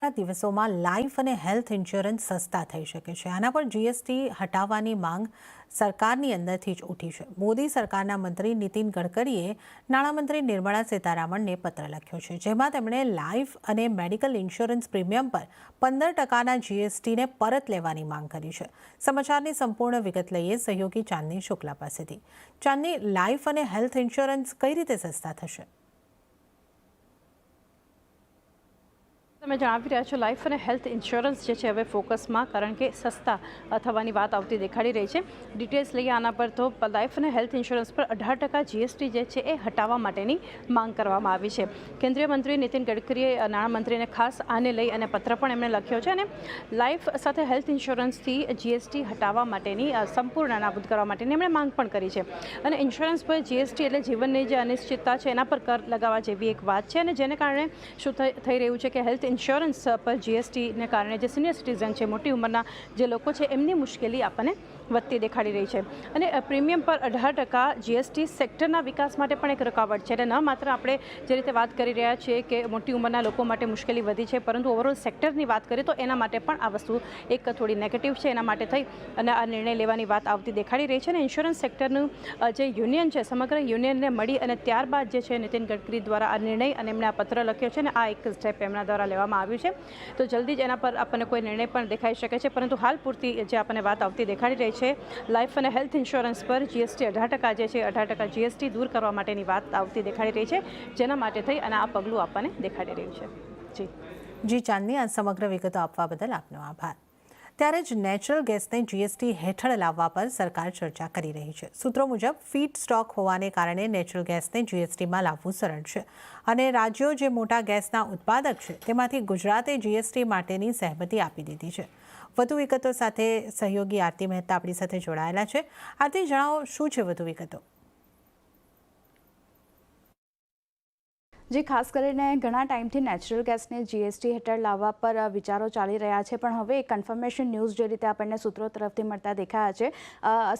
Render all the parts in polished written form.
દિવસોમાં લાઈફ અને health insurance સસ્તા થઈ શકે છે। આના પર જીએસટી હટાવવાની માંગ સરકારની અંદરથી જ ઉઠી છે। મોદી સરકારના મંત્રી નીતિન ગડકરીએ નાણામંત્રી નિર્મલા સીતારામનને પત્ર લખ્યો છે, જેમાં તેમણે લાઈફ અને મેડિકલ ઇન્સ્યોરન્સ પ્રીમિયમ પર 15%ના જીએસટીને પરત લેવાની માંગ કરી છે। સમાચારની સંપૂર્ણ વિગત લઈએ સહયોગી ચાંદની શુક્લા પાસેથી। ચાંદની, લાઈફ અને હેલ્થ ઇન્સ્યોરન્સ કઈ રીતે સસ્તા થશે? તમે જણાવી રહ્યા છો લાઈફ અને હેલ્થ ઇન્સ્યોરન્સ જે છે હવે ફોકસમાં, કારણ કે સસ્તા થવાની વાત આવતી દેખાડી રહી છે। ડિટેલ્સ લઈએ આના પર તો લાઈફ અને હેલ્થ ઇન્સ્યોરન્સ પર 18% જીએસટી જે છે એ હટાવવા માટેની માંગ કરવામાં આવી છે। કેન્દ્રીય મંત્રી નીતિન ગડકરીએ નાણામંત્રીને ખાસ આને લઈ અને પત્ર પણ એમણે લખ્યો છે અને લાઈફ સાથે હેલ્થ ઇન્સ્યોરન્સથી જીએસટી હટાવવા માટેની સંપૂર્ણ નાબૂદ કરવા માટેની એમણે માંગ પણ કરી છે। અને ઇન્સ્યોરન્સ પર જીએસટી એટલે જીવનની જે અનિશ્ચિતતા છે એના પર કર લગાવવા જેવી એક વાત છે, અને જેને કારણે શું થઈ રહ્યું છે કે હેલ્થ ઇન્સ્યોરન્સ પર જીએસટીને કારણે જે સિનિયર સિટીઝન છે, મોટી ઉંમરના જે લોકો છે, એમની મુશ્કેલી આપણને વધતી દેખાડી રહી છે। અને પ્રીમિયમ પર 18% જીએસટી સેક્ટરના વિકાસ માટે પણ એક રૂકાવટ છે। એટલે ન માત્ર આપણે જે રીતે વાત કરી રહ્યા છીએ કે મોટી ઉંમરના લોકો માટે મુશ્કેલી વધી છે, પરંતુ ઓવરઓલ સેક્ટરની વાત કરીએ તો એના માટે પણ આ વસ્તુ એક થોડી નેગેટિવ છે। એના માટે થઈ અને આ નિર્ણય લેવાની વાત આવતી દેખાડી રહી છે। અને ઇન્સ્યોરન્સ સેક્ટરનું જે યુનિયન છે, સમગ્ર યુનિયનને મળી અને ત્યારબાદ જે છે નીતિન ગડકરી દ્વારા આ નિર્ણય અને એમણે આ પત્ર લખ્યો છે અને આ એક સ્ટેપ એમના દ્વારા લેવામાં આવ્યું છે। તો જલ્દી જ એના પર આપણને કોઈ નિર્ણય પણ દેખાઈ શકે છે, પરંતુ હાલ પૂરતી જે આપણને વાત આવતી દેખાડી રહી છે, લાઈફ અને હેલ્થ ઇન્સ્યોરન્સ પર જીએસટી 18% જે છે 18% જીએસટી દૂર કરવા માટેની વાત આવતી દેખાડી રહી છે, જેના માટે થઈ અને આ પગલું આપણને દેખાડી રહ્યું છે। જી ચાંદની, આ સમગ્ર વિગતો આપવા બદલ આપનો આભાર। ત્યારે જ નેચરલ ગેસને જીએસટી હેઠળ લાવવા પર સરકાર ચર્ચા કરી રહી છે। સૂત્રો મુજબ ફીડ સ્ટોક હોવાને કારણે નેચરલ ગેસને જીએસટીમાં લાવવું સરળ છે, અને રાજ્યો જે મોટા ગેસના ઉત્પાદક છે તેમાંથી ગુજરાતે જીએસટી માટેની સહેમતિ આપી દીધી છે। વધુ વિગતો સાથે સહયોગી આરતી મહેતા આપણી સાથે જોડાયેલા છે। આરતી, જણાવો શું છે વધુ વિગતો? જે ખાસ કરીને ઘણા ટાઈમથી નેચરલ ગેસને જીએસટી હેઠળ લાવવા પર વિચારો ચાલી રહ્યા છે, પણ હવે કન્ફર્મેશન ન્યૂઝ જે રીતે આપણને સૂત્રો તરફથી મળતા દેખાયા છે,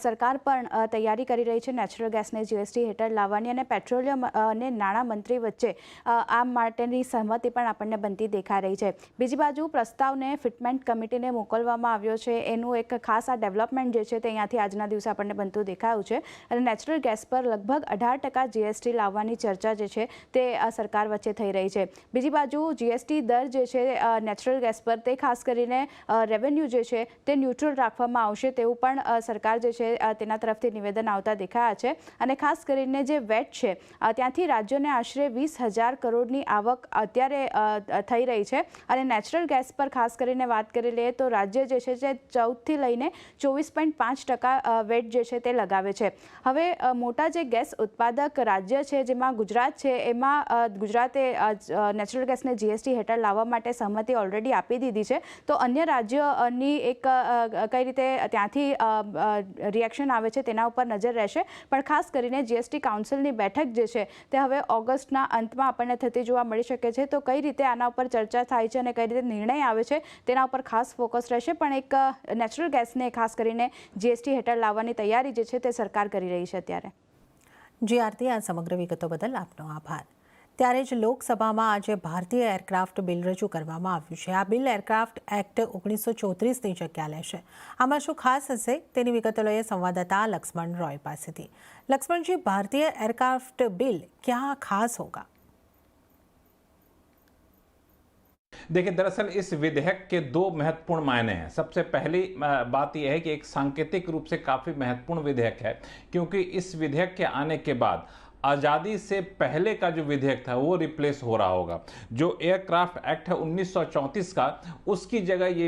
સરકાર પણ તૈયારી કરી રહી છે નેચરલ ગેસને જીએસટી હેઠળ લાવવાની, અને પેટ્રોલિયમ અને નાણામંત્રી વચ્ચે આ માટેની સહમતિ પણ આપણને બનતી દેખાઈ રહી છે। બીજી બાજુ પ્રસ્તાવને ફિટમેન્ટ કમિટીને મોકલવામાં આવ્યો છે, એનું એક ખાસ આ ડેવલપમેન્ટ જે છે તે અહીંયાથી આજના દિવસે આપણને બનતું દેખાયું છે। અને નેચરલ ગેસ પર લગભગ 18% જીએસટી લાવવાની ચર્ચા જે છે તે સરકાર વચ્ચે થઈ રહી છે। બીજી બાજુ જીએસટી દર જે છે નેચરલ ગેસ પર તે ખાસ કરીને રેવન્યુ જે છે તે ન્યુટ્રલ રાખવામાં આવશે તેવું પણ સરકાર જે છે તેના તરફથી નિવેદન આવતા દેખાયા છે। અને ખાસ કરીને જે વેટ છે ત્યાંથી રાજ્યોને આશરે 20,000 કરોડની આવક અત્યારે થઈ રહી છે, અને નેચરલ ગેસ પર ખાસ કરીને વાત કરી લઈએ તો રાજ્ય જે છે તે 14થી લઈને 24.5% વેટ જે છે તે લગાવે છે। હવે મોટા જે ગેસ ઉત્પાદક રાજ્ય છે જેમાં ગુજરાત છે, એમાં ગુજરાતે નેચરલ ગેસને જીએસટી હેઠળ લાવવા માટે સહમતિ ઓલરેડી આપી દીધી છે, તો અન્ય રાજ્યોની એક કઈ રીતે ત્યાંથી રિએક્શન આવે છે તેના ઉપર નજર રહેશે। પણ ખાસ કરીને જીએસટી કાઉન્સિલની બેઠક જે છે તે હવે ઓગસ્ટના અંતમાં આપણને થતી જોવા મળી શકે છે, તો કઈ રીતે આના ઉપર ચર્ચા થાય છે અને કઈ રીતે નિર્ણય આવે છે તેના ઉપર ખાસ ફોકસ રહેશે। પણ એક નેચરલ ગેસને ખાસ કરીને જીએસટી હેઠળ લાવવાની તૈયારી જે છે તે સરકાર કરી રહી છે અત્યારે। જી આરતી, આ સમગ્ર વિગતો બદલ આપનો આભાર। ત્યારે જ લોકસભામાં આજે ભારતીય એરક્રાફ્ટ બિલ રજૂ કરવામાં આવ્યું છે। આ બિલ એરક્રાફ્ટ એક્ટ 1934ની જગ્યા લેશે। આમાં શું ખાસ હશે તેની વિગતો લઈએ સંવાદદાતા લક્ષ્મણ રોય પાસેથી। લક્ષ્મણજી, ભારતીય एयरक्राफ्ट बिल क्या खास होगा? देखिए, दरअसल इस विधेयक के दो महत्वपूर्ण मायने हैं। सबसे पहली बात यह है कि एक सांकेतिक रूप से काफ़ी महत्वपूर्ण विधेयक है, क्योंकि इस विधेयक के आने के बाद आज़ादी से पहले का जो विधेयक था वो रिप्लेस हो रहा होगा। जो एयरक्राफ्ट एक्ट है 1934 का, उसकी जगह ये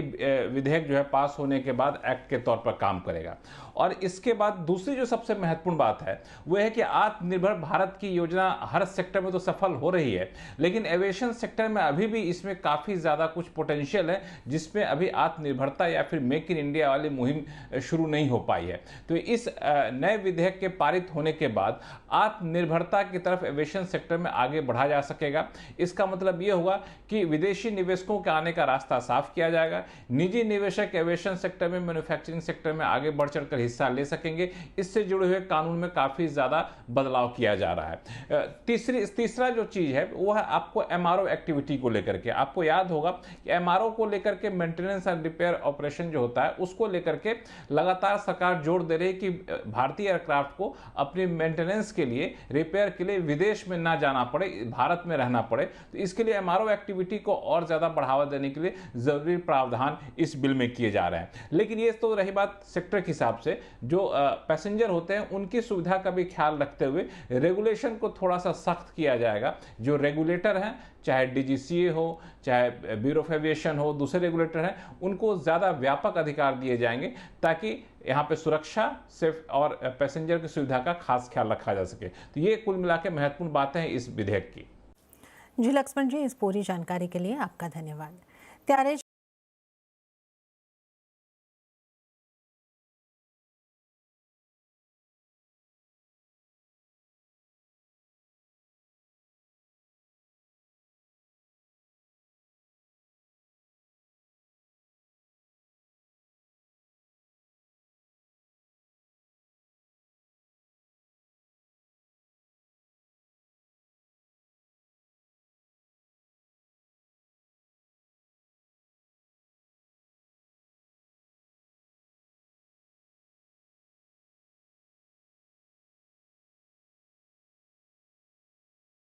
विधेयक जो है पास होने के बाद एक्ट के तौर पर काम करेगा। और इसके बाद दूसरी जो सबसे महत्वपूर्ण बात है वो है कि आत्मनिर्भर भारत की योजना हर सेक्टर में तो सफल हो रही है, लेकिन एविएशन सेक्टर में अभी भी इसमें काफ़ी ज़्यादा कुछ पोटेंशियल है, जिसमें अभी आत्मनिर्भरता या फिर मेक इन इंडिया वाली मुहिम शुरू नहीं हो पाई है। तो इस नए विधेयक के पारित होने के बाद आत्मनिर्भर आत्मनिर्भरता की तरफ एविएशन सेक्टर में आगे बढ़ा जा सकेगा। इसका मतलब ये होगा कि विदेशी निवेशकों के आने का रास्ता साफ किया जाएगा, निजी निवेशक एविएशन सेक्टर में, मैन्युफैक्चरिंग सेक्टर में आगे बढ़ चढ़कर हिस्सा ले सकेंगे। इससे जुड़े हुए कानून में काफ़ी ज़्यादा बदलाव किया जा रहा है। तीसरा जो चीज़ है वो है आपको एमआरओ एक्टिविटी को लेकर के। आपको याद होगा कि एमआरओ को लेकर के, मेंटेनेंस एंड रिपेयर ऑपरेशन जो होता है उसको लेकर के लगातार सरकार जोर दे रही है कि भारतीय एयरक्राफ्ट को अपनी मेंटेनेंस के लिए, रिपेयर के लिए विदेश में ना जाना पड़े, भारत में रहना पड़े। तो इसके लिए एमआरओ एक्टिविटी को और ज़्यादा बढ़ावा देने के लिए जरूरी प्रावधान इस बिल में किए जा रहे हैं। लेकिन ये तो रही बात सेक्टर के हिसाब से। जो पैसेंजर होते हैं उनकी सुविधा का भी ख्याल रखते हुए रेगुलेशन को थोड़ा सा सख्त किया जाएगा। जो रेगुलेटर हैं, चाहे डीजीसीए हो, चाहे ब्यूरो ऑफ एविएशन हो, दूसरे रेगुलेटर हैं, उनको ज़्यादा व्यापक अधिकार दिए जाएंगे ताकि यहाँ पे सुरक्षा, सेफ और पैसेंजर की सुविधा का खास ख्याल रखा जा सके। तो ये कुल मिला के महत्वपूर्ण बातें हैं इस विधेयक की। जी लक्ष्मण जी, इस पूरी जानकारी के लिए आपका धन्यवाद। ત્યારે